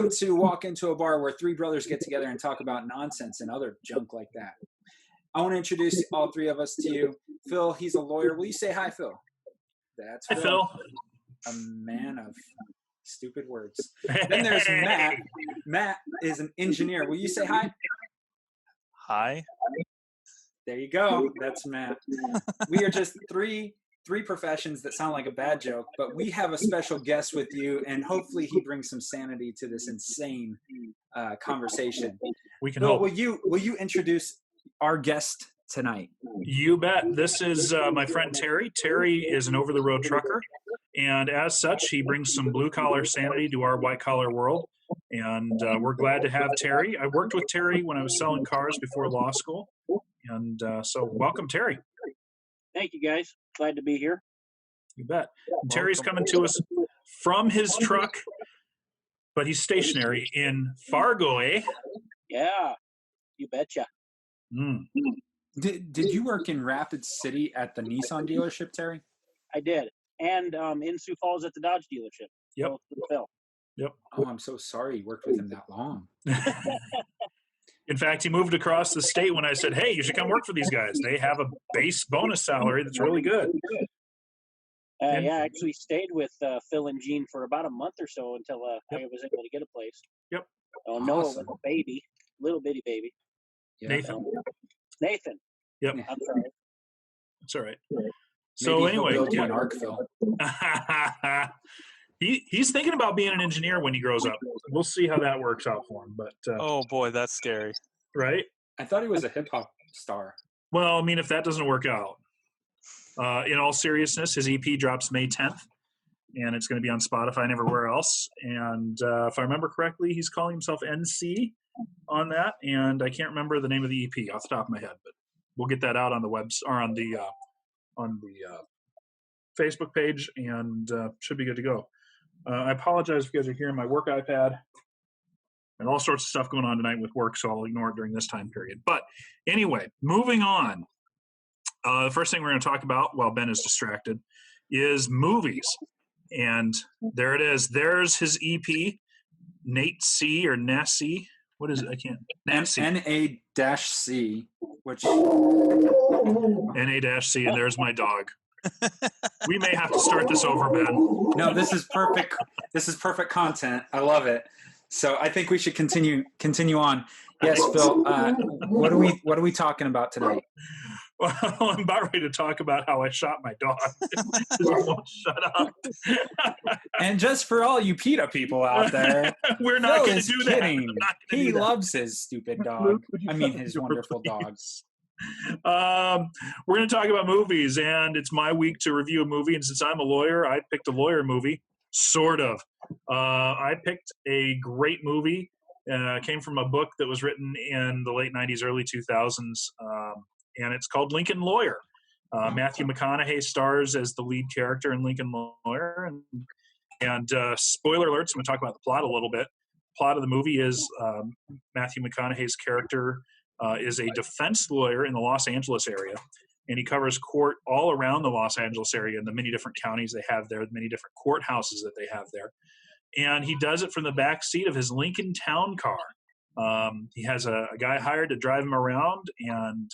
welcome to Walk Into a Bar, where three brothers get together and talk about nonsense and other junk like that. I want to introduce all three of us to you. Phil, he's a lawyer. Will you say hi, Phil? That's Hi, Phil. A man of stupid words. Then there's Matt. Matt is an engineer. Will you say hi? Hi. There you go. That's Matt. We are just three professions that sound like a bad joke, but we have a special guest with you, and hopefully he brings some sanity to this insane conversation. We can Phil, hope. will you introduce our guest tonight? You bet. This is my friend Terry. Terry is an over-the-road trucker, and as such, he brings some blue-collar sanity to our white-collar world, and we're glad to have Terry. I worked with Terry when I was selling cars before law school, and so welcome, Terry. Thank you, guys. Glad to be here. You bet. And Terry's coming to us from his truck, but he's stationary in Fargo, eh? Yeah, you betcha. Mm. Did you work in Rapid City at the Nissan dealership, Terry? I did. And in Sioux Falls at the Dodge dealership. Yep. Both with Phil. Yep. Oh, I'm so sorry you worked with him that long. In fact, he moved across the state when I said, hey, you should come work for these guys. They have a base bonus salary that's really good. Yeah, I actually stayed with Phil and Gene for about a month or so until I was able to get a place. Yep. Oh, no, it was a baby. Little bitty baby. Yeah. Nathan. Nathan. Yep. I'm sorry. That's all right. Maybe So he'll anyway. build you an arc, Phil. He's thinking about being an engineer when he grows up. We'll see how that works out for him. But Oh boy, that's scary. right? I thought he was a hip-hop star. Well, I mean, if that doesn't work out. In all seriousness, his EP drops May 10th, and it's going to be on Spotify and everywhere else. And if I remember correctly, he's calling himself NC on that, and I can't remember the name of the EP off the top of my head, but we'll get that out on the or on the Facebook page, and should be good to go. I apologize if you guys are hearing my work iPad and all sorts of stuff going on tonight with work, so I'll ignore it during this time period. But anyway, moving on. The first thing we're going to talk about while Ben is distracted is movies. And there it is. There's his EP, Nate C or Nassie. What is it? I can't. Nassie. NA-C, which... NA-C, and there's my dog. We may have to start this over, Ben. No, this is perfect. This is perfect content. I love it. So I think we should continue on. Yes, Phil. What are we talking about tonight? Well, I'm about ready to talk about how I shot my dog. Won't shut up. And just for all you PETA people out there, we're not going to Phil do is that. kidding. He loves his stupid dog. I mean, his wonderful dogs. We're going to talk about movies, and it's my week to review a movie. And since I'm a lawyer, I picked a lawyer movie, sort of. I picked a great movie. Came from a book that was written in the late 90s, early 2000s, and it's called Lincoln Lawyer. Matthew McConaughey stars as the lead character in Lincoln Lawyer. And spoiler alerts, I'm going to talk about the plot a little bit. Plot of the movie is Matthew McConaughey's character is a defense lawyer in the Los Angeles area, and he covers court all around the Los Angeles area and the many different counties they have there, the many different courthouses that they have there. And he does it from the back seat of his Lincoln Town car. He has a guy hired to drive him around, and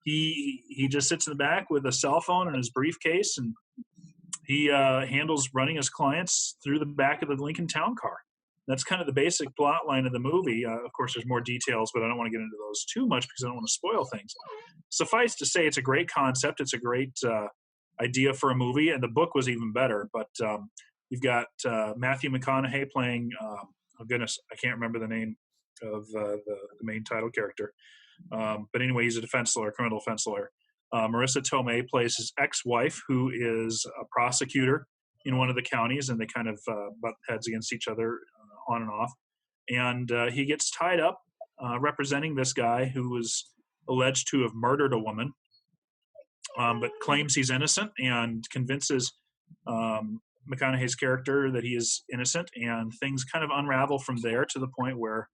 he just sits in the back with a cell phone and his briefcase, and he handles running his clients through the back of the Lincoln Town car. That's kind of the basic plot line of the movie. Of course, there's more details, but I don't want to get into those too much because I don't want to spoil things. Suffice to say, it's a great concept. It's a great idea for a movie, and the book was even better. But you've got Matthew McConaughey playing, oh goodness, I can't remember the name of the main title character. But anyway, he's a defense lawyer, criminal defense lawyer. Marissa Tomei plays his ex-wife, who is a prosecutor in one of the counties, and they kind of butt heads against each other on and off. And he gets tied up representing this guy who was alleged to have murdered a woman, but claims he's innocent and convinces McConaughey's character that he is innocent, and things kind of unravel from there to the point where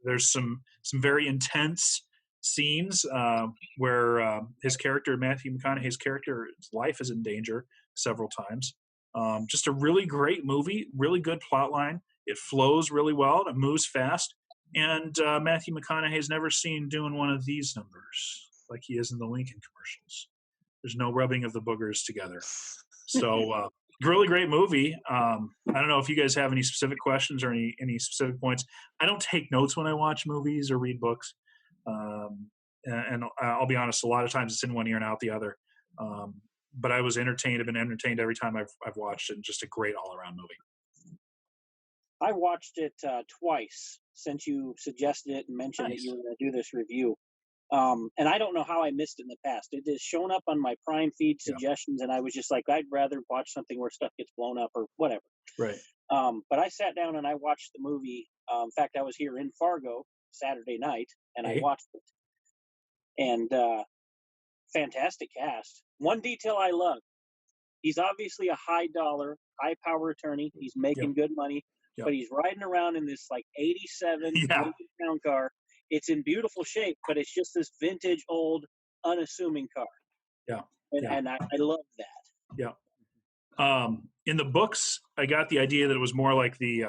there's some very intense scenes where his character, Matthew McConaughey's character, his life is in danger several times. Just a really great movie, really good plot line. It flows really well. It moves fast. And Matthew McConaughey's never seen doing one of these numbers like he is in the Lincoln commercials. There's no rubbing of the boogers together. So really great movie. I don't know if you guys have any specific questions or any specific points. I don't take notes when I watch movies or read books. And I'll be honest, a lot of times it's in one ear and out the other. But I was entertained. I've been entertained every time I've watched it. Just a great all-around movie. I watched it twice since you suggested it and mentioned that you were going to do this review. And I don't know how I missed it in the past. It has shown up on my Prime feed suggestions, and I was just like, I'd rather watch something where stuff gets blown up or whatever. Right. But I sat down and I watched the movie. In fact, I was here in Fargo Saturday night, and I watched it. And fantastic cast. One detail I love, he's obviously a high-dollar, high-power attorney. He's making good money, but he's riding around in this, like, 87 Lincoln Town Car. It's in beautiful shape, but it's just this vintage, old, unassuming car. Yeah. And I love that. Yeah. In the books, I got the idea that it was more like the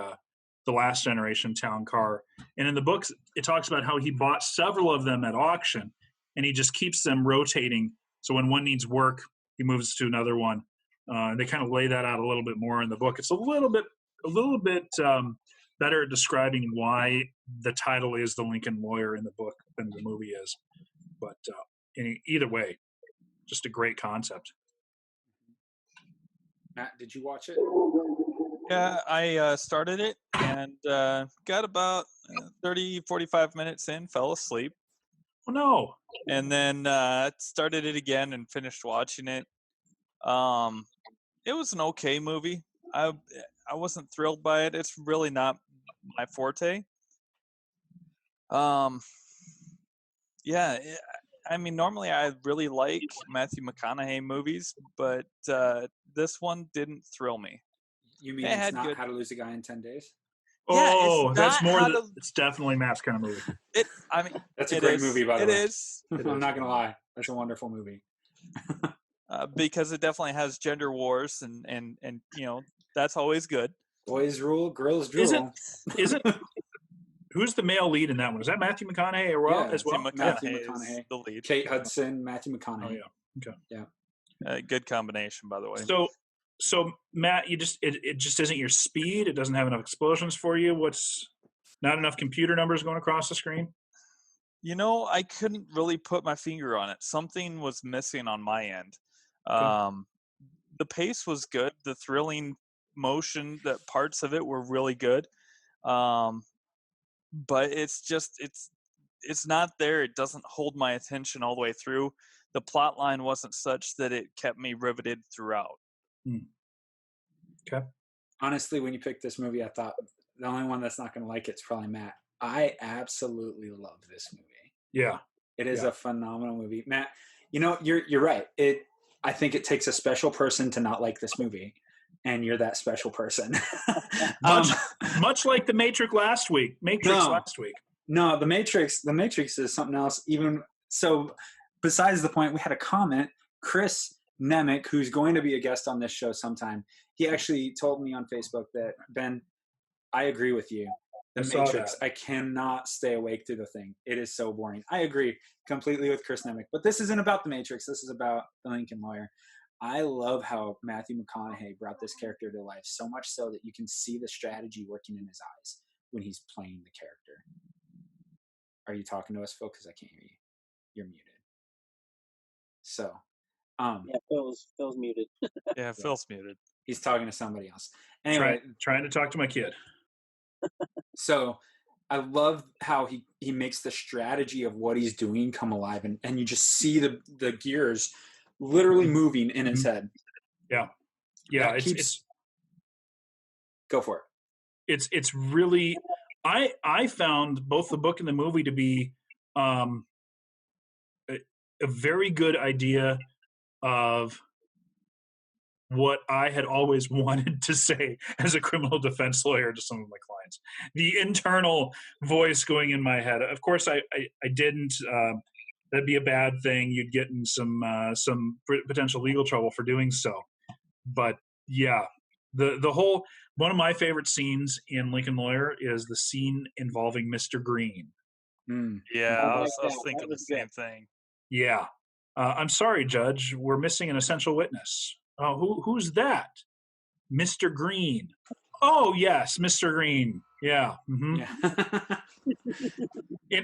last generation town car. And in the books, it talks about how he bought several of them at auction, and he just keeps them rotating. So when one needs work, he moves to another one. They kind of lay that out a little bit more in the book. It's a little bit better at describing why the title is The Lincoln Lawyer in the book than the movie is. But either way, just a great concept. Matt, did you watch it? Yeah, I started it and got about 30, 45 minutes in, fell asleep. Oh, no. And then started it again and finished watching it. It was an okay movie. I wasn't thrilled by it. It's really not my forte. I mean, normally I really like Matthew McConaughey movies, but this one didn't thrill me. You mean it's not How to Lose a Guy in 10 Days? Oh, that's more than it's definitely Matt's kind of movie. That's a great movie, by the way. It is. I'm not gonna lie, that's a wonderful movie. Because it definitely has gender wars, and that's always good. Boys rule, girls drool. Isn't who's the male lead in that one? Is that Matthew McConaughey as well? Matthew McConaughey is the lead. Kate Hudson, Matthew McConaughey. Oh yeah. Okay. Yeah. Good combination, by the way. So Matt, it just isn't your speed. It doesn't have enough explosions for you. What's not enough computer numbers going across the screen? I couldn't really put my finger on it. Something was missing on my end. The pace was good. The thrilling motion, that parts of it were really good. But it's not there. It doesn't hold my attention all the way through. The plot line wasn't such that it kept me riveted throughout. Okay. Honestly, when you picked this movie, I thought the only one that's not going to like it's probably Matt. I absolutely love this movie. Yeah. It is a phenomenal movie. Matt, you're right. I think it takes a special person to not like this movie, and you're that special person. much like the Matrix last week. No, the Matrix is something else. Even so, besides the point, we had a comment. Chris Nemec, who's going to be a guest on this show sometime, he actually told me on Facebook that, Ben, I agree with you. The Matrix, I cannot stay awake through the thing. It is so boring. I agree completely with Chris Nemec. But this isn't about the Matrix. This is about the Lincoln Lawyer. I love how Matthew McConaughey brought this character to life, so much so that you can see the strategy working in his eyes when he's playing the character. Are you talking to us, Phil? Because I can't hear you. You're muted. So, Phil's muted. Yeah, Phil's muted. He's talking to somebody else. Anyway, trying to talk to my kid. So I love how he makes the strategy of what he's doing come alive, and you just see the gears literally moving in his head. Yeah. Go for it. It's really I found both the book and the movie to be a very good idea of what I had always wanted to say as a criminal defense lawyer to some of my clients. The internal voice going in my head. Of course, I didn't. That'd be a bad thing. You'd get in some potential legal trouble for doing so. But Yeah. The whole one of my favorite scenes in Lincoln Lawyer is the scene involving Mr. Green. Mm. Yeah, I I like was that. thinking That the was good. same thing. Yeah. I'm sorry, Judge. We're missing an essential witness. Who's that? Mr. Green. Oh, yes, Mr. Green. Yeah. Mm-hmm. Yeah.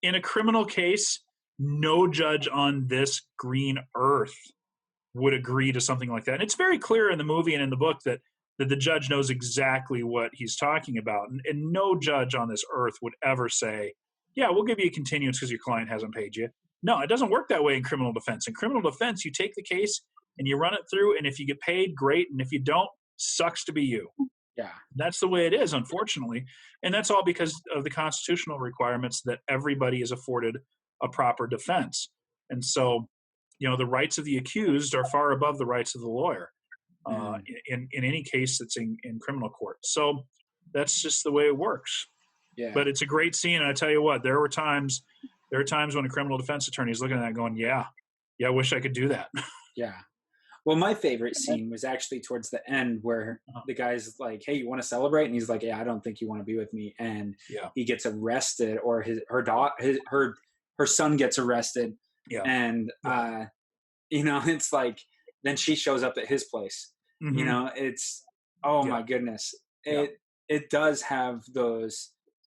In a criminal case, no judge on this green earth would agree to something like that. And it's very clear in the movie and in the book that the judge knows exactly what he's talking about. And no judge on this earth would ever say, yeah, we'll give you a continuance because your client hasn't paid you. No, it doesn't work that way in criminal defense. In criminal defense, you take the case and you run it through, and if you get paid, great. And if you don't, sucks to be you. Yeah. That's the way it is, unfortunately. And that's all because of the constitutional requirements that everybody is afforded a proper defense. And so, the rights of the accused are far above the rights of the lawyer in any case that's in criminal court. So that's just the way it works. Yeah. But it's a great scene. And I tell you what, there are times when a criminal defense attorney is looking at that going, yeah, I wish I could do that. Yeah. Well, my favorite scene was actually towards the end where the guy's like, hey, you want to celebrate? And he's like, yeah, I don't think you want to be with me. And he gets arrested, or her son gets arrested. Yeah. And, it's like, then she shows up at his place. Mm-hmm. It's, my goodness. It does have those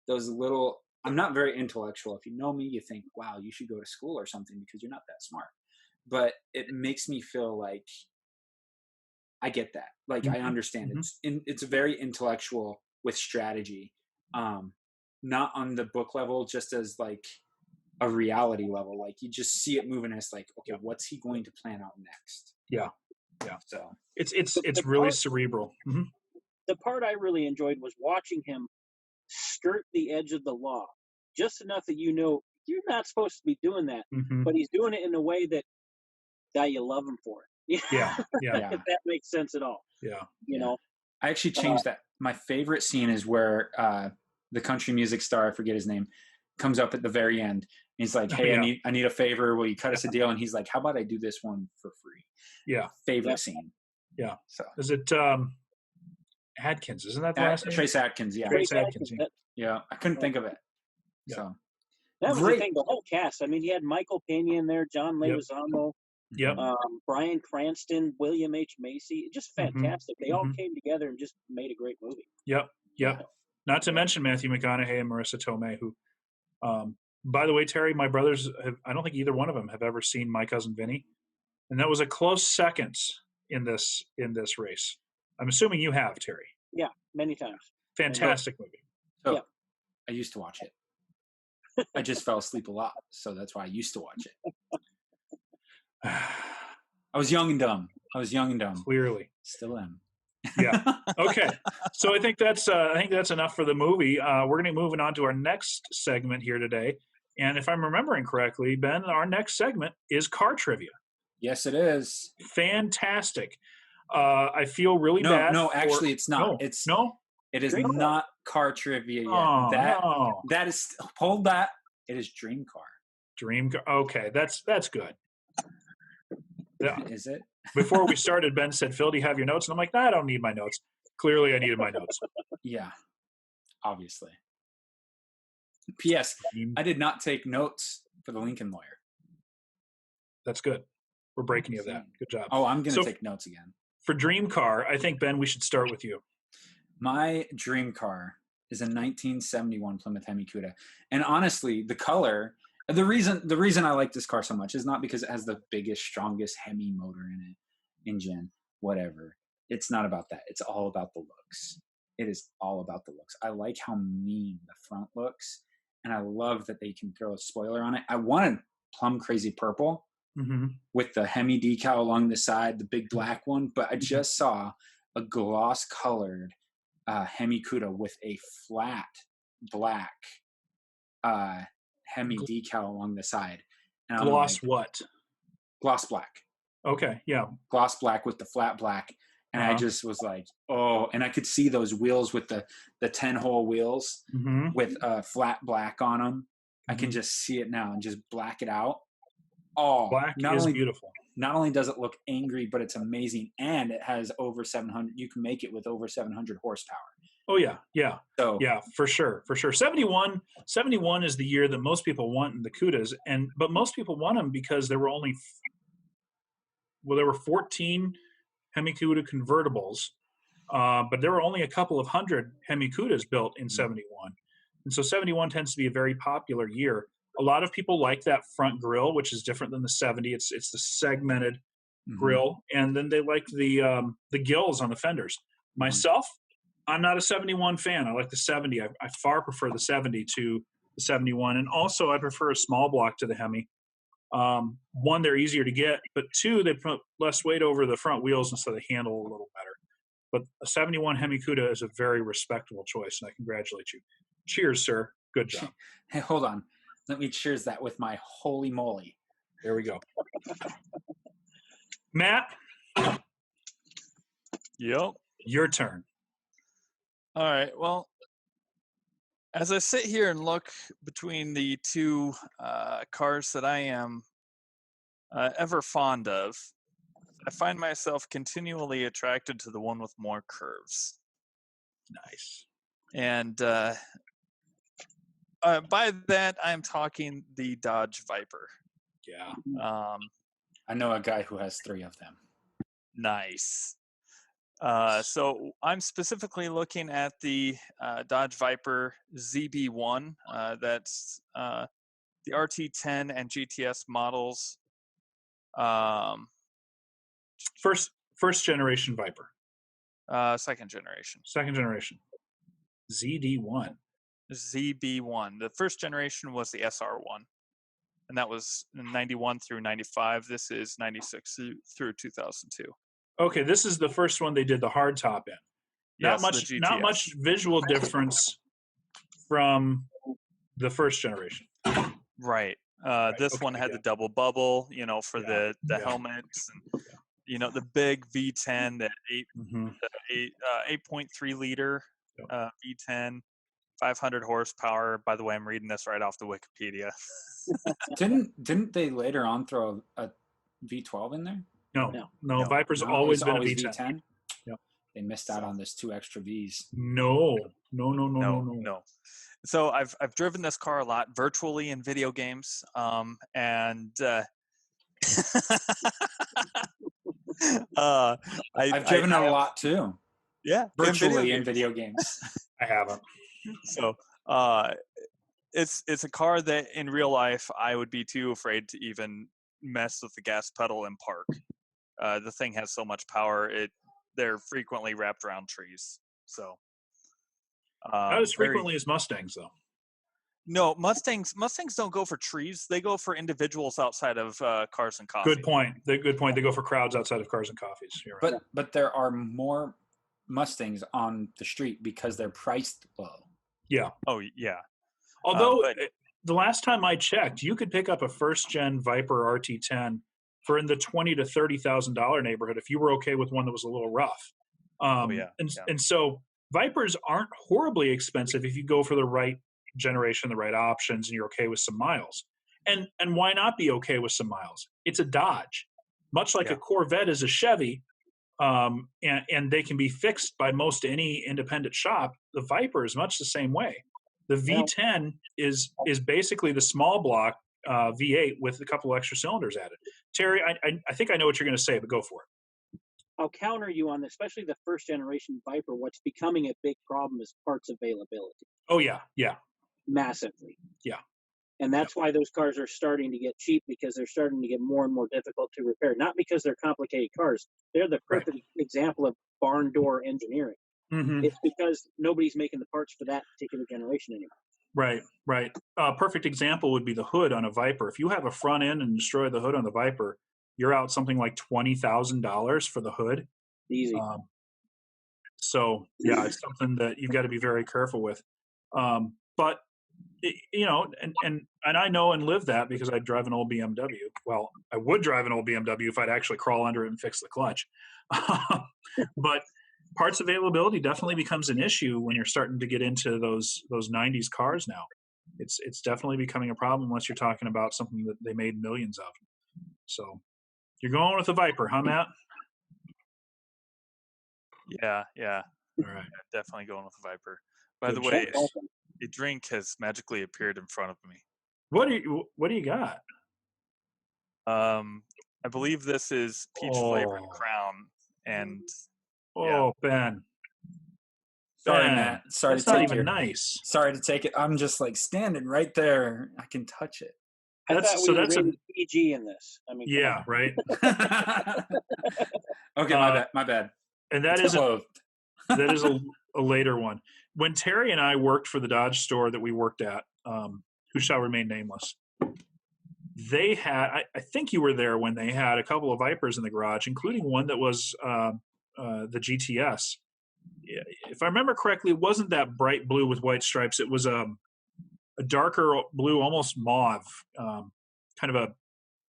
little, I'm not very intellectual. If you know me, you think, wow, you should go to school or something because you're not that smart. But it makes me feel like I get that. Like, I understand. It's very intellectual with strategy. Not on the book level, just as like a reality level. Like, you just see it moving as like, okay, what's he going to plan out next? Yeah. Yeah. So it's really cerebral. Mm-hmm. The part I really enjoyed was watching him skirt the edge of the law just enough that you're not supposed to be doing that, but he's doing it in a way that you love him for it. Yeah. If that makes sense at all. Yeah. You know, I actually changed that. My favorite scene is where the country music star, I forget his name, comes up at the very end. He's like, hey, I need a favor. Will you cut us a deal? And he's like, how about I do this one for free? Yeah. Favorite scene. Yeah. So is it Adkins? Isn't that the last name? Trace Adkins. Yeah. Trace Adkins. Yeah. I couldn't think of it. Yeah. So that was the thing. The whole cast. I mean, you had Michael Pena in there, John Leguizamo, Bryan Cranston, William H. Macy. Just fantastic. They all came together and just made a great movie. Yep. Not to mention Matthew McConaughey and Marissa Tomei, who, by the way, Terry, my brothers, I don't think either one of them have ever seen My Cousin Vinny. And that was a close second in this race. I'm assuming you have, Terry. Yeah, many times. Fantastic movie. So, I used to watch it. I just fell asleep a lot, so that's why I used to watch it. I was young and dumb. Clearly. Still am. Yeah. Okay. So I think that's enough for the movie. We're going to be moving on to our next segment here today. And if I'm remembering correctly, Ben, our next segment is car trivia. Yes, it is. Fantastic. I feel really bad. No, actually, it's not. It is not car trivia yet. Oh, that is, hold that. It is Dream Car. Dream Car. Okay, that's good. Yeah. Is it? Before we started, Ben said, Phil, do you have your notes? And I'm like, I don't need my notes. Clearly, I needed my notes. Yeah, obviously. P.S. I did not take notes for the Lincoln Lawyer. That's good. We're breaking you of that. Good job. Oh, I'm going to take notes again. For Dream Car, I think, Ben, we should start with you. My dream car is a 1971 Plymouth Hemi Cuda. And honestly, the color, the reason I like this car so much is not because it has the biggest, strongest Hemi motor in it, engine, whatever. It's not about that. It's all about the looks. It is all about the looks. I like how mean the front looks, and I love that they can throw a spoiler on it. I wanted plum crazy purple with the Hemi decal along the side, the big black one, but I just saw a gloss colored Hemi Cuda with a flat black Hemi decal along the side. And gloss what? Gloss black. Okay, yeah. Gloss black with the flat black. And I just was like, oh, and I could see those wheels with the 10-hole wheels with flat black on them. I can just see it now and just black it out. Oh, black is beautiful. not only does it look angry, but it's amazing, and it has over 700. You can make it with over 700 horsepower. Oh yeah, So for sure. 71 is the year that most people want in the Cudas, but most people want them because there were 14 Hemi Cuda convertibles, but there were only a couple of hundred Hemi Cudas built in 71, and so 71 tends to be a very popular year. A lot of people like that front grille, which is different than the 70. It's the segmented grille, and then they like the gills on the fenders. Myself, I'm not a 71 fan. I like the 70. I far prefer the 70 to the 71, and also I prefer a small block to the Hemi. One, they're easier to get, but two, they put less weight over the front wheels, and so they handle a little better. But a 71 Hemi Cuda is a very respectable choice, and I congratulate you. Cheers, sir. Good job. Hey, hold on. Let me cheers that with my holy moly. There we go. Matt? Yep. Your turn. All right. Well, as I sit here and look between the two cars that I am ever fond of, I find myself continually attracted to the one with more curves. Nice. And by that, I'm talking the Dodge Viper. Yeah. I know a guy who has 3 of them. Nice. So I'm specifically looking at the Dodge Viper ZB1. That's the RT10 and GTS models. First generation Viper. Second generation. Second generation. ZD1. ZB1. The first generation was the SR1. And that was 91 through 95. This is 96 through 2002. Okay, this is the first one they did the hard top in. Yes, Not much visual difference from the first generation. Right. This one had the double bubble, for the helmets, and the big V10, that 8.3 liter V10, 500 horsepower. By the way, I'm reading this right off the Wikipedia. Didn't they later on throw a V12 in there? No. Viper's always been a V10. V10. Yep. They missed out on this 2 extra Vs. No. So I've driven this car a lot, virtually in video games, and I've driven it a lot too. Yeah, virtually in video games. I haven't. So it's a car that in real life I would be too afraid to even mess with the gas pedal in park. The thing has so much power. They're frequently wrapped around trees. So not as frequently as Mustangs, though. No, Mustangs don't go for trees. They go for individuals outside of cars and coffee. Good point. They go for crowds outside of cars and coffees. You're right. But there are more Mustangs on the street because they're priced low. Yeah. Oh yeah. Although the last time I checked, you could pick up a first-gen Viper RT10 for in the $20,000 to $30,000 neighborhood if you were okay with one that was a little rough. And so Vipers aren't horribly expensive if you go for the right generation, the right options, and you're okay with some miles. And why not be okay with some miles? It's a Dodge, much like a Corvette is a Chevy, and they can be fixed by most any independent shop. The Viper is much the same way. The V10 is basically the small block V8 with a couple extra cylinders added. Terry, I think I know what you're going to say, but go for it. I'll counter you on this, especially the first generation Viper. What's becoming a big problem is parts availability. Oh yeah. Massively. Yeah. And that's why those cars are starting to get cheap, because they're starting to get more and more difficult to repair. Not because they're complicated cars. They're the perfect example of barn door engineering. Mm-hmm. It's because nobody's making the parts for that particular generation anymore. Right. Perfect example would be the hood on a Viper. If you have a front end and destroy the hood on the Viper, you're out something like $20,000 for the hood. Easy. So yeah, it's something that you've got to be very careful with. But and I know and live that because I drive an old BMW. Well, I would drive an old BMW if I'd actually crawl under it and fix the clutch. But parts availability definitely becomes an issue when you're starting to get into those 90s cars now. It's definitely becoming a problem unless you're talking about something that they made millions of. So You're going with the Viper, huh, Matt? Yeah. All right. Definitely going with the Viper. By Good the way, choice. a drink has magically appeared in front of me. What do you got? I believe this is peach flavored Crown, and Ben. Sorry, Ben, Matt. Sorry that's to not take even your. nice. Sorry to take it. I'm just like standing right there. I can touch it. I That's- thought so we were that's a- rated PG in this. I mean, come Yeah, on. right. Okay, my bad. And that It's is clothed. that is a later one. When Terry and I worked for the Dodge store that we worked at, who shall remain nameless, they had, I think you were there when they had a couple of Vipers in the garage, including one that was the GTS. If I remember correctly, it wasn't that bright blue with white stripes. It was a darker blue, almost mauve, kind of a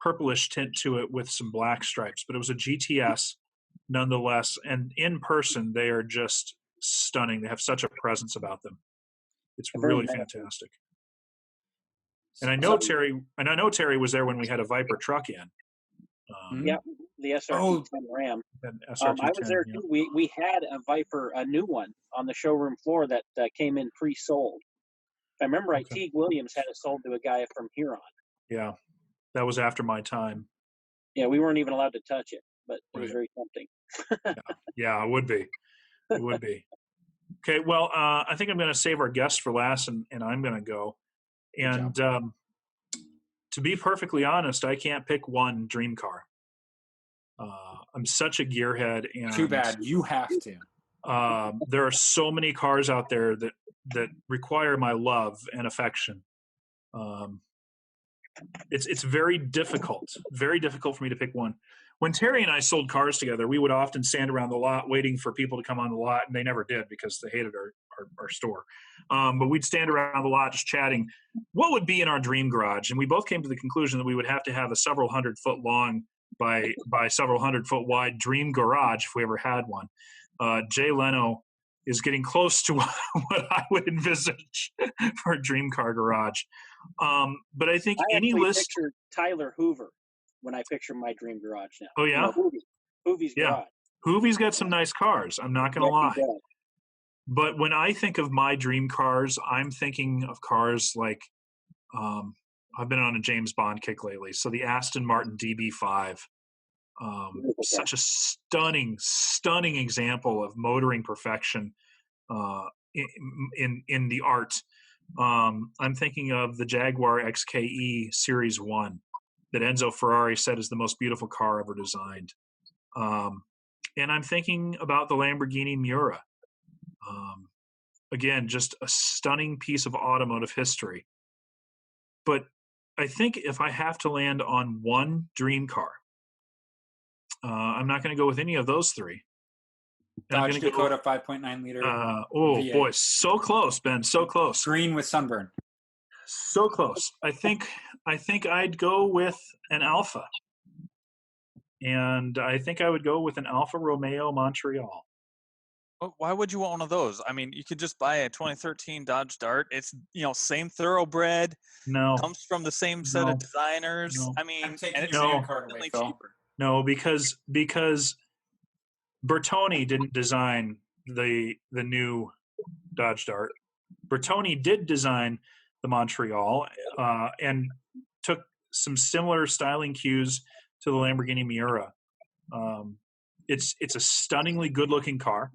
purplish tint to it with some black stripes. But it was a GTS nonetheless. And in person, they are just stunning. They have such a presence about them. It's really fantastic. And I know Terry was there when we had a Viper truck in. Yeah, the SRT-10 Ram. I was there too. We had a Viper, a new one, on the showroom floor that came in pre-sold. If I remember right, Teague Williams had it sold to a guy from Huron. Yeah, that was after my time. Yeah, we weren't even allowed to touch it, but it was very tempting. Yeah, it would be. It would be. Okay, well, I think I'm going to save our guest for last, and I'm going to go. And to be perfectly honest, I can't pick one dream car. I'm such a gearhead, and too bad. You have to. There are so many cars out there that require my love and affection. It's very difficult for me to pick one. When Terry and I sold cars together, we would often stand around the lot waiting for people to come on the lot, and they never did because they hated our store. But we'd stand around the lot just chatting. What would be in our dream garage? And we both came to the conclusion that we would have to have a several 100-foot long by several 100-foot wide dream garage if we ever had one. Jay Leno is getting close to what I would envisage for a dream car garage. But I think any list. Picture Tyler Hoover when I picture my dream garage now. Oh yeah, Hoovie's garage. Hoovie's got some nice cars. I'm not going to lie. But when I think of my dream cars, I'm thinking of cars like I've been on a James Bond kick lately. So the Aston Martin DB5, such a stunning example of motoring perfection in the art. I'm thinking of the Jaguar XKE Series 1 that Enzo Ferrari said is the most beautiful car ever designed. And I'm thinking about the Lamborghini Miura. Again, just a stunning piece of automotive history. But I think if I have to land on one dream car, I'm not going to go with any of those three. Dodge Dakota 5.9 liter. V8. Boy, so close, Ben, so close. Green with sunburn. So close. I think I'd go with an Alfa. And I think I would go with an Alfa Romeo Montreal. Why would you want one of those? I mean, you could just buy a 2013 Dodge Dart. It's, same thoroughbred. No. Comes from the same set of designers. No. I mean, and it's significantly cheaper. No, because Bertoni didn't design the new Dodge Dart. Bertoni did design the Montreal and took some similar styling cues to the Lamborghini Miura. It's a stunningly good-looking car.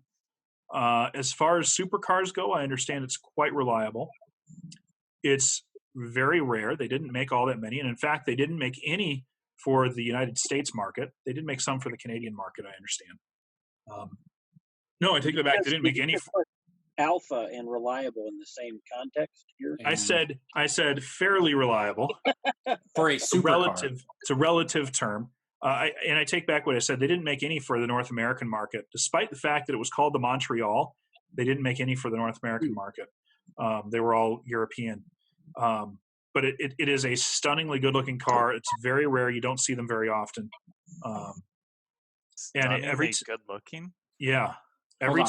As far as supercars go, I understand it's quite reliable. It's very rare. They didn't make all that many, and in fact, they didn't make any for the United States market. They did make some for the Canadian market, I understand. No, I take that back. They didn't make any. Alpha and reliable in the same context here. I said fairly reliable for a supercar. It's a relative term. And I take back what I said. They didn't make any for the North American market, despite the fact that it was called the Montreal. They didn't make any for the North American market. They were all European. But it is a stunningly good-looking car. It's very rare. You don't see them very often. And good-looking. Yeah. Every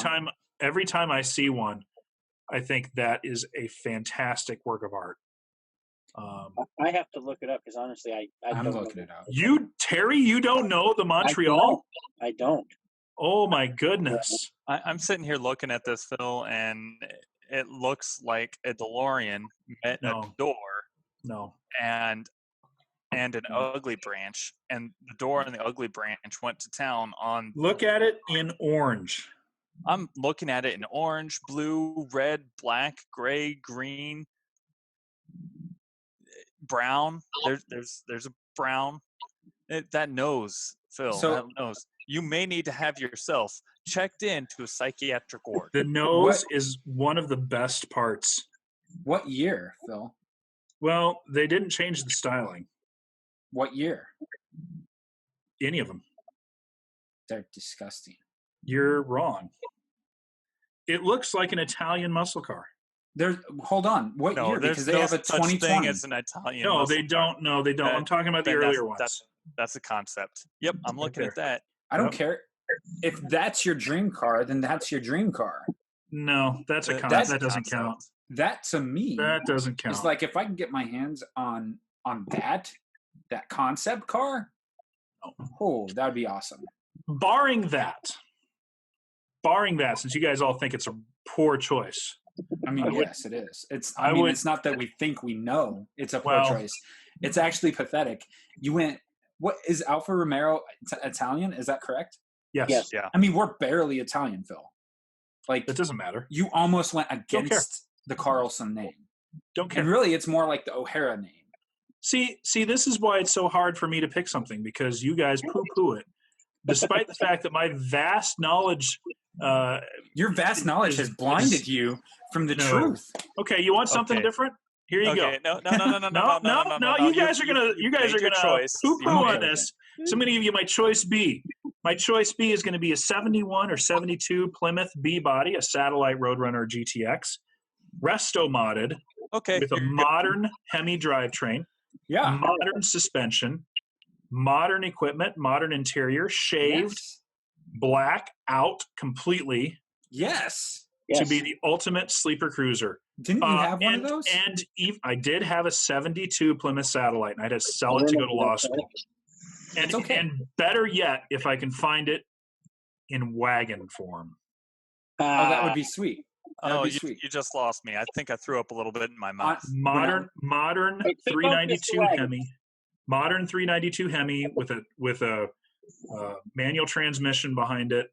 time I see one, I think that is a fantastic work of art. I have to look it up because honestly, I'm don't looking know. it up. Terry, you don't know the Montreal? I don't. Oh my goodness! I'm sitting here looking at this, Phil, and it looks like a DeLorean met a No. door No. and an ugly branch, and the door and the ugly branch went to town on. Look at it in orange. I'm looking at it in orange, blue, red, black, gray, green, brown. There's a brown. That nose, Phil. So- that nose. You may need to have yourself checked into a psychiatric ward. The nose is one of the best parts. What year, Phil? Well, they didn't change the styling. What year? Any of them. They're disgusting. You're wrong. It looks like an Italian muscle car. Hold on. What year? Because they have a such 2020. thing as an Italian. No, muscle they car. don't. No, they don't. I'm talking about the Then earlier ones. That's a concept. Yep, I'm looking at that. I don't care. If that's your dream car, then that's your dream car. No, that's a That's that doesn't concept. count. That to me, That doesn't count. it's like if I can get my hands on that concept car, oh, that would be awesome. barring that, since you guys all think it's a poor choice. I mean, yes, it is. It's not that we think we know it's a poor choice. It's actually pathetic. You went. What is Alfa Romeo Italian? Is that correct? Yes. Yeah. I mean, we're barely Italian, Phil. Like, It doesn't matter. you almost went against the Carlson name. Don't care. And really, it's more like the O'Hara name. See, this is why it's so hard for me to pick something, because you guys poo-poo it, despite the fact that my vast knowledge. Your vast knowledge has blinded you from the truth. Okay, you want something different? Here you go. No. No. You guys are gonna poo-poo on this. So I'm gonna give you my choice B. My choice B is gonna be a 71 or 72 Plymouth B body, a Satellite Roadrunner GTX, resto modded, with a modern Hemi drivetrain, modern suspension, modern equipment, modern interior, shaved, black out completely. Yes. To be the ultimate sleeper cruiser. Didn't you have one of those? And I did have a 72 Plymouth Satellite, and I had to sell it to go to law school. And, and better yet, if I can find it in wagon form. Oh, that would be sweet. You just lost me. I think I threw up a little bit in my mouth. Modern 392 Hemi. Modern 392 Hemi with a manual transmission behind it.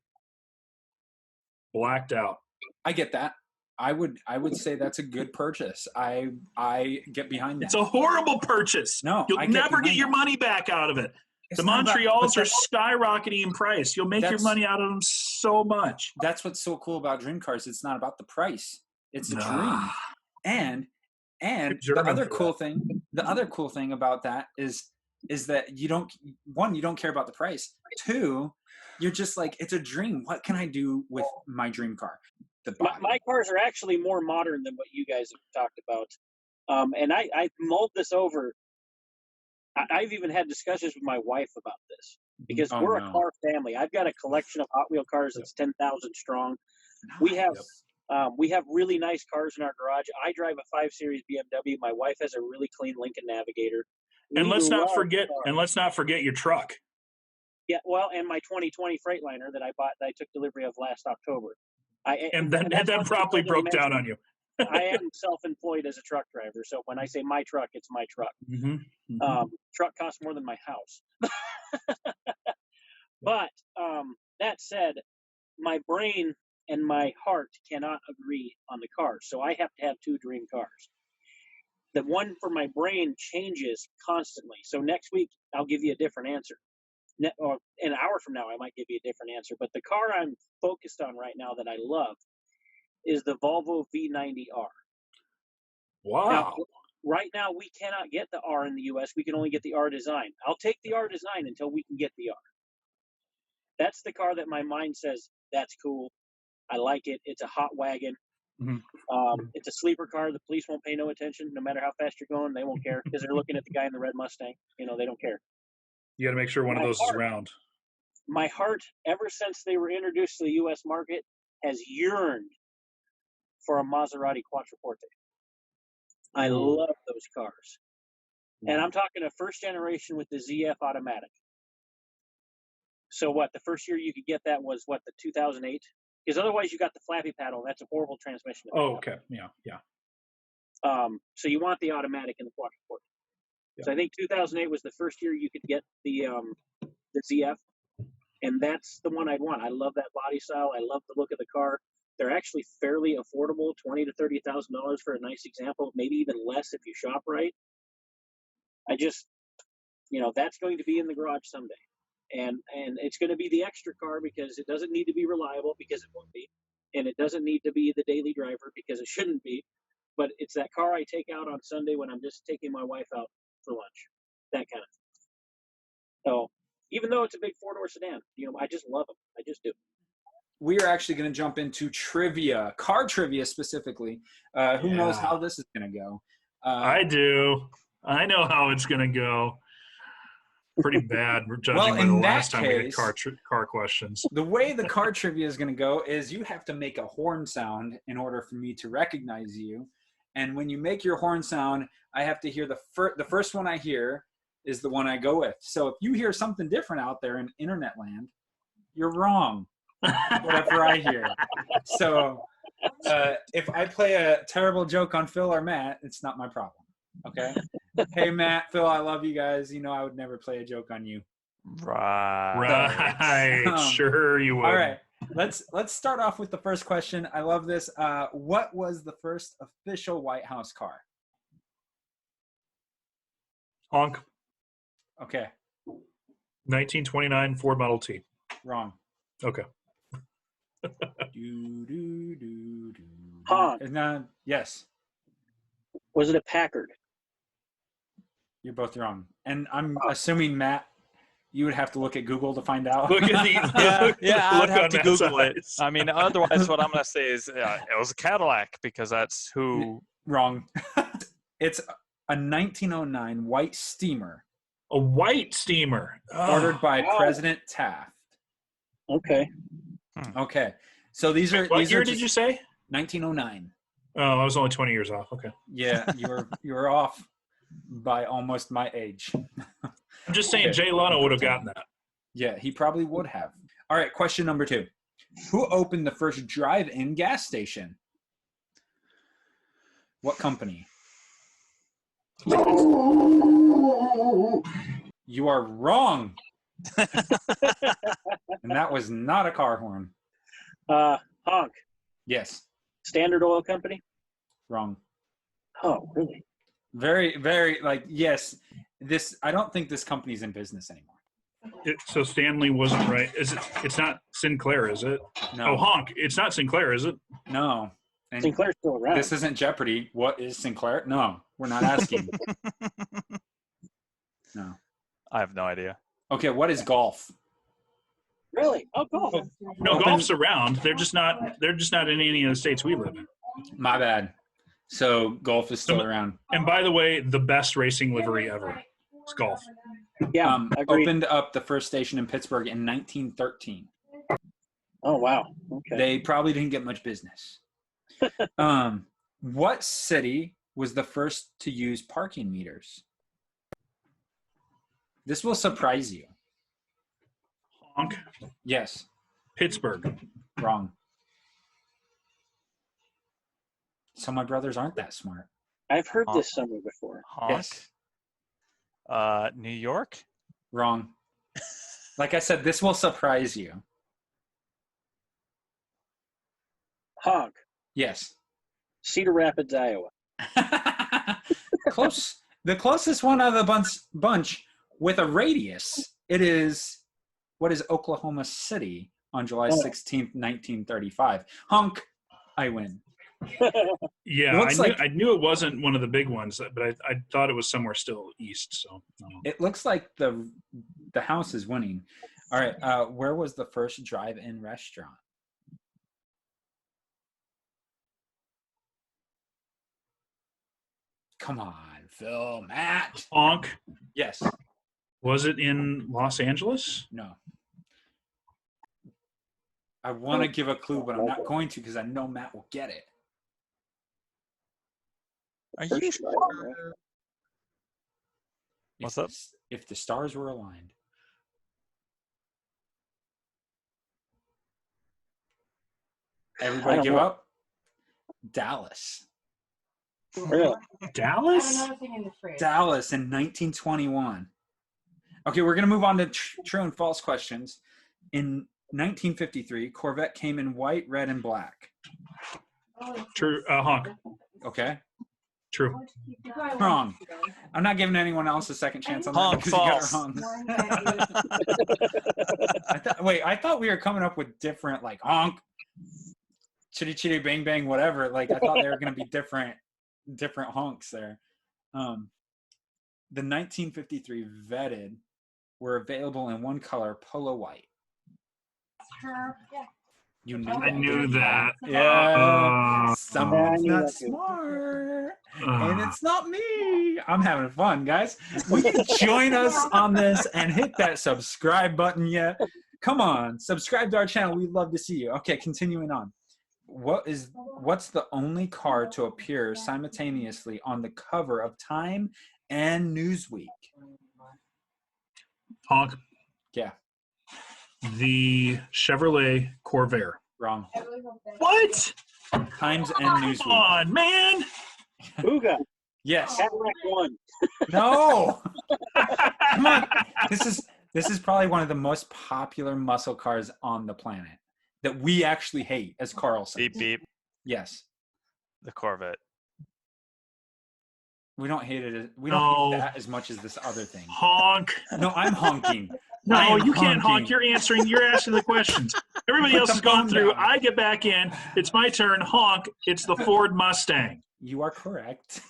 Blacked out. I get that. I would say that's a good purchase. I get behind that. It's a horrible purchase. No, you'll never get your money back out of it. The Montreals are skyrocketing in price. You'll make your money out of them so much. That's what's so cool about dream cars. It's not about the price. It's a dream. And the other cool thing about that is that you don't care about the price. Two, you're just like, it's a dream. What can I do with my dream car? My cars are actually more modern than what you guys have talked about. And I mulled this over. I've even had discussions with my wife about this because we're a car family. I've got a collection of Hot Wheel cars that's 10,000 strong. We have really nice cars in our garage. I drive a 5 Series BMW. My wife has a really clean Lincoln Navigator. And let's not forget your truck. Yeah, well, and my 2020 Freightliner that I bought, that I took delivery of last October. And that promptly broke down on you. I am self-employed as a truck driver, so when I say my truck, it's my truck. Truck costs more than my house. But that said, my brain and my heart cannot agree on the cars, so I have to have two dream cars. The one for my brain changes constantly, so next week I'll give you a different answer. Or an hour from now, I might give you a different answer. But the car I'm focused on right now that I love is the Volvo V90R. Wow. Now, right now, we cannot get the R in the U.S. We can only get the R Design. I'll take the R Design until we can get the R. That's the car that my mind says, that's cool. I like it. It's a hot wagon. It's a sleeper car. The police won't pay no attention. No matter how fast you're going, they won't care because they're looking at the guy in the red Mustang. They don't care. You got to make sure one of those is around. My heart, ever since they were introduced to the U.S. market, has yearned for a Maserati Quattroporte. I love those cars. And I'm talking a first generation with the ZF automatic. So what? The first year you could get that was what, the 2008? Because otherwise you got the flappy paddle. That's a horrible transmission. Oh, okay. Yeah. So you want the automatic in the Quattroporte. Yeah. So I think 2008 was the first year you could get the ZF, and that's the one I'd want. I love that body style. I love the look of the car. They're actually fairly affordable, $20,000 to $30,000 for a nice example, maybe even less if you shop right. I just, that's going to be in the garage someday. And it's going to be the extra car because it doesn't need to be reliable, because it won't be. And it doesn't need to be the daily driver because it shouldn't be. But it's that car I take out on Sunday when I'm just taking my wife out for lunch, that kind of thing. So even though it's a big four-door sedan, I just love them. I just do. We are actually going to jump into trivia, car trivia specifically. Who knows how this is going to go? I do. I know how it's going to go. Pretty bad. We're judging by the last time we had car questions. The way the car trivia is going to go is you have to make a horn sound in order for me to recognize you. And when you make your horn sound, I have to hear the first one I hear is the one I go with. So if you hear something different out there in internet land, you're wrong. Whatever I hear. So if I play a terrible joke on Phil or Matt, it's not my problem. Okay? Hey, Matt, Phil, I love you guys. I would never play a joke on you. Right. Sure you would. All right. Let's start off with the first question. I love this. What was the first official White House car? Honk. Okay. 1929 Ford Model T. Wrong. Okay. Honk. Yes. Was it a Packard? You're both wrong. And I'm assuming, Matt, you would have to look at Google to find out. Look at the I'd have to Google it. I mean, otherwise what I'm going to say is it was a Cadillac because that's who. Wrong. It's a 1909 white steamer. A white steamer. Ordered by President Taft. Okay. Okay. So these are. What year did you say? 1909. Oh, I was only 20 years off. Okay. Yeah, you were off by almost my age. I'm just saying Jay Leno would have gotten that. Yeah, he probably would have. All right, question number 2. Who opened the first drive-in gas station? What company? You are wrong. And that was not a car horn. Honk. Yes. Standard Oil Company? Wrong. Oh, really? Very, very, yes. I don't think this company's in business anymore. So Stanley wasn't right. It's not Sinclair, is it? No. Oh, Honk. It's not Sinclair, is it? No. And Sinclair's still around. This isn't Jeopardy. What is Sinclair? No, we're not asking. No. I have no idea. Okay, what is golf? Really? Oh, golf. No, golf's around. They're just not in any of the states we live in. My bad. So golf is still around. And by the way, the best racing livery ever. It's golf. Yeah, agreed. Opened up the first station in Pittsburgh in 1913. Oh, wow. Okay. They probably didn't get much business. What city was the first to use parking meters? This will surprise you. Honk. Yes. Pittsburgh. Wrong. So my brothers aren't that smart. I've heard this somewhere before. Honk. Yes. New York? Wrong. Like I said, this will surprise you. Honk. Yes. Cedar Rapids, Iowa. Close. The closest one out of the bunch with a radius, it is, what is Oklahoma City on July 16th, 1935. Honk. I win. Yeah, I knew it wasn't one of the big ones, but I thought it was somewhere still east. So it looks like the house is winning. All right, where was the first drive-in restaurant? Come on, Phil, Matt. Honk. Yes. Was it in Los Angeles? No. I want to give a clue, but I'm not going to because I know Matt will get it. Are you sure? What's up? If the stars were aligned. Everybody give up? Dallas. Really? Dallas? Dallas in 1921. Okay, we're going to move on to true and false questions. In 1953, Corvette came in white, red, and black. True. Honk. Okay. True. Wrong. I'm not giving anyone else a second chance on that Honk, because you got it false. wrong. I thought we were coming up with different, like, honk, chitty chitty bang bang, whatever. Like, I thought they were going to be different honks there. The 1953 vetted were available in one color, polo white. You knew I knew that. Yeah. Someone's I knew not that too. smart. And it's not me. I'm having fun, guys. Will you join us on this and hit that subscribe button yet? Come on, subscribe to our channel. We'd love to see you. Okay, continuing on. What's the only car to appear simultaneously on the cover of Time and Newsweek? Honk. Yeah, The Chevrolet Corvair. wrong. What? Times and Come Newsweek. on, man. Booga. Yes. Cadillac 1. No. Come on. This is probably one of the most popular muscle cars on the planet that we actually hate as Carlson. Beep beep. Yes. The Corvette. We don't hate it. We No. don't hate that as much as this other thing. Honk. No, I'm honking. I No, am you can't honk. honking. You're asking the questions. Everybody Put else the has gone phone through. down. I get back in. It's my turn. Honk. It's the Ford Mustang. You are correct.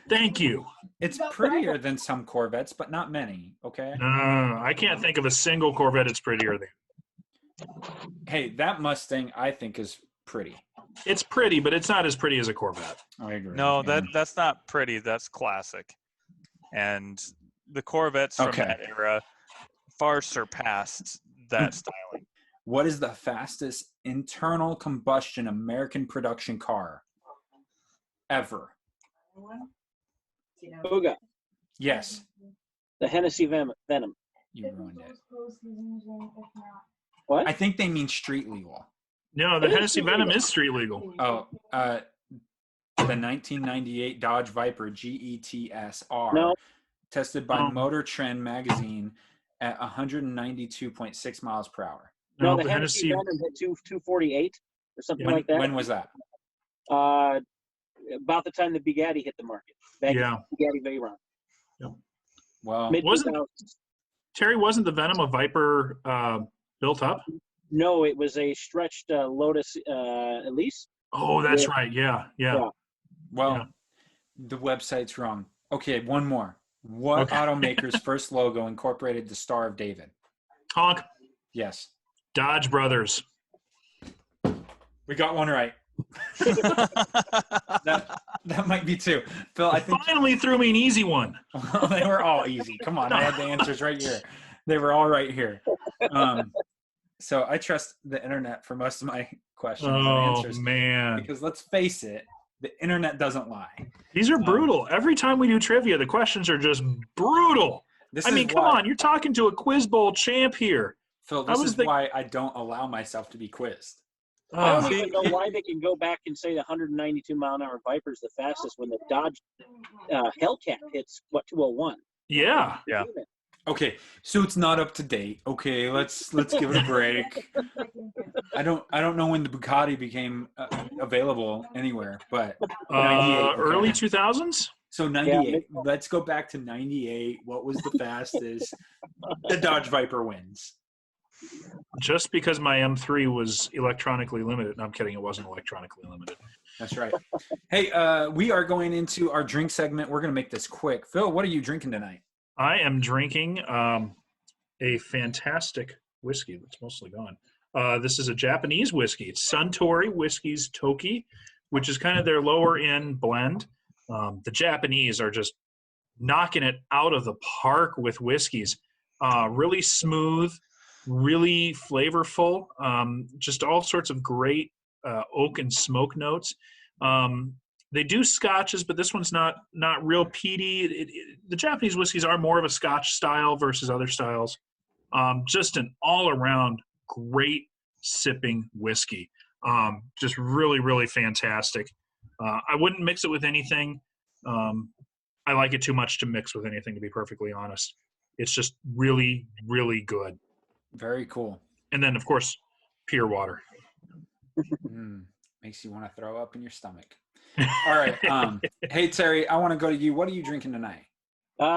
Thank you. It's prettier than some Corvettes, but not many. Okay. No, I can't think of a single Corvette that's prettier than. Hey, that Mustang I think is pretty. It's pretty, but it's not as pretty as a Corvette. I agree. No, Yeah. that's not pretty. That's classic. And the Corvettes from Okay. that era far surpassed that styling. What is the fastest internal combustion American production car ever? Booga. Yes. The Hennessy Venom. You ruined it. What? I think they mean street legal. No, the Hennessy Venom is street legal. Oh, the 1998 Dodge Viper GETSR No. tested by Oh. Motor Trend magazine at 192.6 miles per hour. No, No, the Hennessy Venom hit 248 or something like that. When was that? About the time the Bugatti hit the market. Yeah. Bugatti Veyron. Well, Mid Wasn't- 2000s. Terry, wasn't the Venom a Viper built up? No, it was a stretched Lotus Elise. Oh, that's Yeah. right. Yeah. well, Yeah. the website's wrong. Okay, one more. What Okay. automaker's first logo incorporated the Star of David? Honk. Yes. Dodge Brothers. We got one right. That might be two. Phil, I think Finally threw me an easy one. they were all easy. Come on, I had the answers right here. They were all right here. So I trust the internet for most of my questions and Oh, answers. man. Because let's face it, the internet doesn't lie. These are brutal. Every time we do trivia, the questions are just brutal. This I is mean, come why, on. You're talking to a Quiz Bowl champ here. Phil, I this was is think- why I don't allow myself to be quizzed. I don't even know why they can go back and say the 192-mile-an-hour Viper is the fastest when the Dodge Hellcat hits, 201. Yeah. Yeah. Okay, so it's not up to date. Okay, let's give it a break. I don't know when the Bugatti became available anywhere, but 98, okay. Early 2000s? So 98. Let's go back to 98. What was the fastest? The Dodge Viper wins. Just because my M3 was electronically limited. No, I'm kidding. It wasn't electronically limited. That's right. Hey, we are going into our drink segment. We're going to make this quick. Phil, what are you drinking tonight? I am drinking a fantastic whiskey that's mostly gone. This is a Japanese whiskey. It's Suntory Whiskey's Toki, which is kind of their lower end blend. The Japanese are just knocking it out of the park with whiskeys. Really smooth, really flavorful, just all sorts of great oak and smoke notes. They do scotches, but this one's not real peaty. The Japanese whiskeys are more of a scotch style versus other styles. Just an all-around great sipping whiskey. Just really, really fantastic. I wouldn't mix it with anything. I like it too much to mix with anything, to be perfectly honest. It's just really, really good. Very cool. And then, of course, pure water. Makes you want to throw up in your stomach. All right. Hey, Terry, I want to go to you. What are you drinking tonight?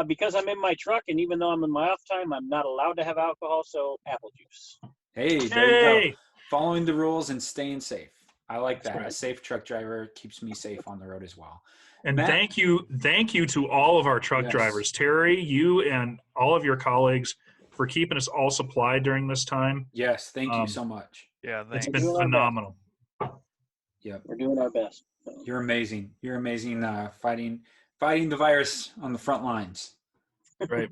Because I'm in my truck, and even though I'm in my off time, I'm not allowed to have alcohol, so apple juice. Hey, there you go. Following the rules and staying safe. I like that. Right. A safe truck driver keeps me safe on the road as well. And Matt, thank you to all of our truck drivers. Terry, you and all of your colleagues for keeping us all supplied during this time. Yes, thank you so much. Yeah, thanks. It's been phenomenal. Yeah, we're doing our best. You're amazing. You're amazing fighting the virus on the front lines. Right.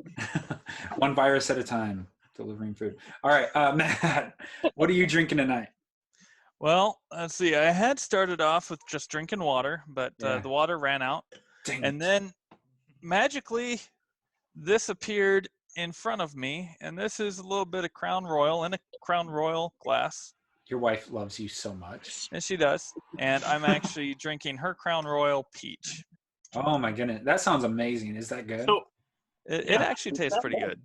One virus at a time, delivering food. All right, Matt, what are you drinking tonight? Well, let's see. I had started off with just drinking water, but the water ran out. And then magically this appeared in front of me, and this is a little bit of Crown Royal in a Crown Royal glass. Your wife loves you so much. And she does. And I'm actually drinking her Crown Royal Peach. Oh my goodness. That sounds amazing. Is that good? So, it actually tastes pretty good.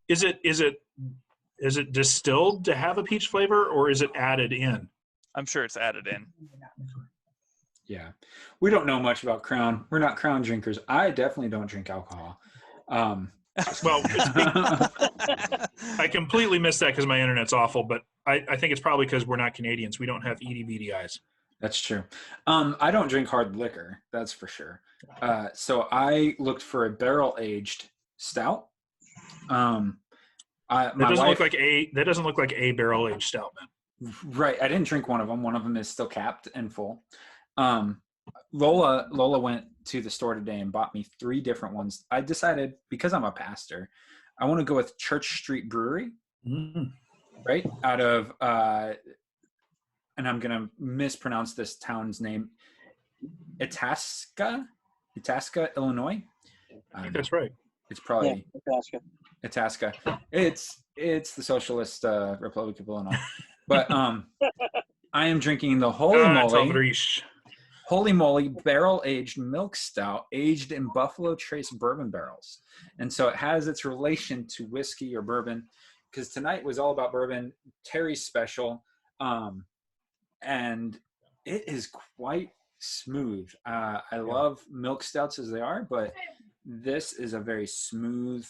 Is it distilled to have a peach flavor, or is it added in? I'm sure it's added in. Yeah. We don't know much about Crown. We're not Crown drinkers. I definitely don't drink alcohol. Well, I completely missed that because my internet's awful, but I think it's probably because we're not Canadians. We don't have EDVD eyes. That's true. I don't drink hard liquor. That's for sure. So I looked for a barrel-aged stout. That doesn't look like a barrel-aged stout, man. Right. I didn't drink one of them. One of them is still capped and full. Lola went to the store today and bought me 3 different ones. I decided, because I'm a pastor, I want to go with Church Street Brewery, right? Out of, and I'm going to mispronounce this town's name, Itasca, Illinois. I think that's right. It's probably Itasca. It's the Socialist Republic of Illinois. But I am drinking the Holy Moly barrel-aged milk stout, aged in Buffalo Trace bourbon barrels. And so it has its relation to whiskey or bourbon, because tonight was all about bourbon, Terry's special, and it is quite smooth. I love milk stouts as they are, but this is a very smooth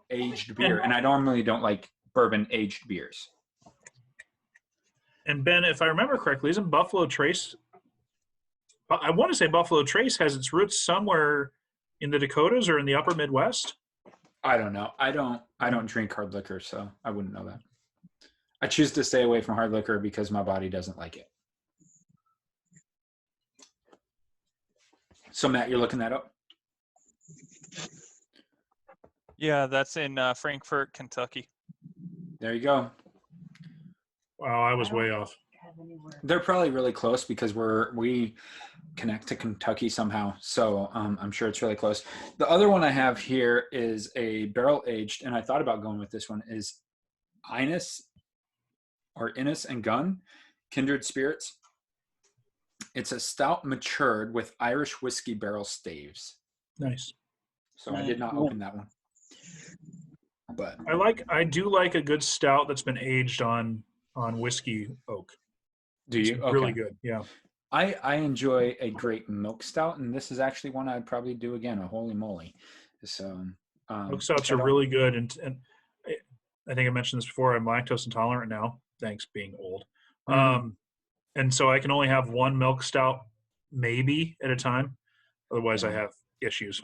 aged beer, and I normally don't like bourbon-aged beers. And Ben, if I remember correctly, isn't Buffalo Trace... I want to say Buffalo Trace has its roots somewhere in the Dakotas or in the upper Midwest. I don't know. I don't drink hard liquor, so I wouldn't know that. I choose to stay away from hard liquor because my body doesn't like it. So Matt, you're looking that up? Yeah, that's in Frankfort, Kentucky. There you go. Wow, I was way off. They're probably really close because we connect to Kentucky somehow. So I'm sure it's really close. The other one I have here is a barrel aged, and I thought about going with this one, is Innis and Gunn, Kindred Spirits. It's a stout matured with Irish whiskey barrel staves. Nice. So I did not open that one. But I do like a good stout that's been aged on whiskey oak. Do you? It's really good. Yeah. I enjoy a great milk stout, and this is actually one I'd probably do again, a Holy Moly. So milk stouts are really good, and I think I mentioned this before. I'm lactose intolerant now, thanks being old. And so I can only have one milk stout maybe at a time. Otherwise, I have issues.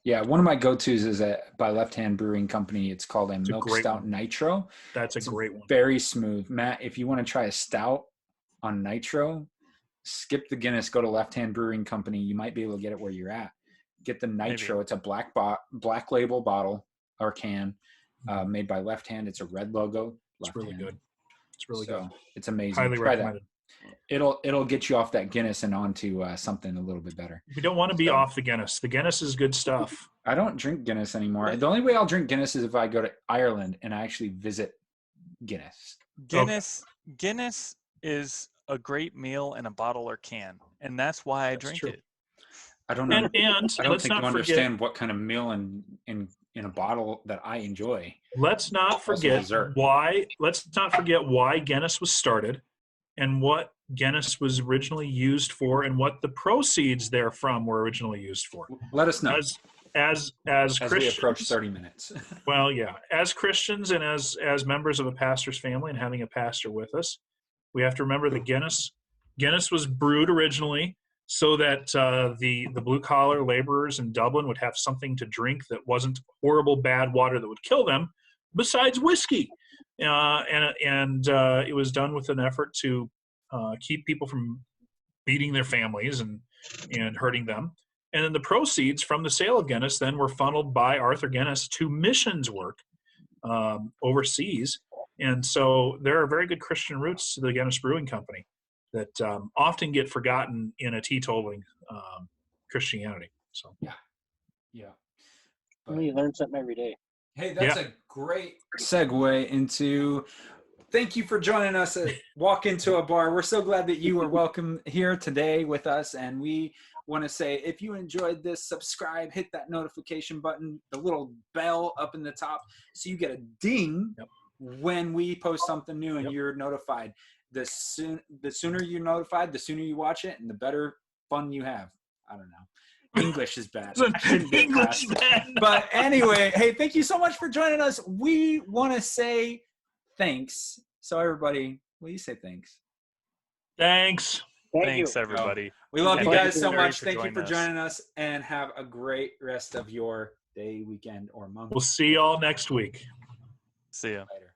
Yeah, one of my go-tos is by Left Hand Brewing Company. It's called a Milk Stout Nitro. That's a great one. Very smooth. Matt, if you want to try a stout on Nitro, skip the Guinness, go to Left Hand Brewing Company. You might be able to get it where you're at. Get the Nitro. Maybe. It's a black label bottle or can made by Left Hand. It's a red logo. It's really good. It's really good. It's amazing. Highly recommended. It'll get you off that Guinness and onto something a little bit better. We don't want to be off the Guinness. The Guinness is good stuff. I don't drink Guinness anymore. The only way I'll drink Guinness is if I go to Ireland and I actually visit Guinness. Guinness is a great meal in a bottle or can, and that's why I drink it. I don't know. And I don't let's think not you forget, understand what kind of meal in a bottle that I enjoy. let's not forget dessert. why Guinness was started and what Guinness was originally used for and what the proceeds therefrom were originally used for. Let us know As as we Christians, approach 30 minutes. well, yeah, as Christians and as members of a pastor's family and having a pastor with us, we have to remember that Guinness was brewed originally so that the blue-collar laborers in Dublin would have something to drink that wasn't horrible, bad water that would kill them, besides whiskey. And it was done with an effort to keep people from beating their families and hurting them. And then the proceeds from the sale of Guinness then were funneled by Arthur Guinness to missions work overseas. And so there are very good Christian roots to the Guinness Brewing Company that often get forgotten in a teetotaling Christianity. So Yeah. Well, you learn something every day. Hey, that's a great segue into thank you for joining us at Walk Into a Bar. We're so glad that you were welcome here today with us. And we want to say, if you enjoyed this, subscribe, hit that notification button, the little bell up in the top, so you get a ding when we post something new and you're notified. The sooner you're notified, the sooner you watch it, and the better fun you have. I don't know. English is bad. I shouldn't get past it. But anyway, hey, thank you so much for joining us. We want to say thanks. So everybody, will you say thanks? Thanks. Thanks, everybody. We love you guys so much. For Thank you for joining us, and have a great rest of your day, weekend, or month. We'll see you all next week. See ya. Later.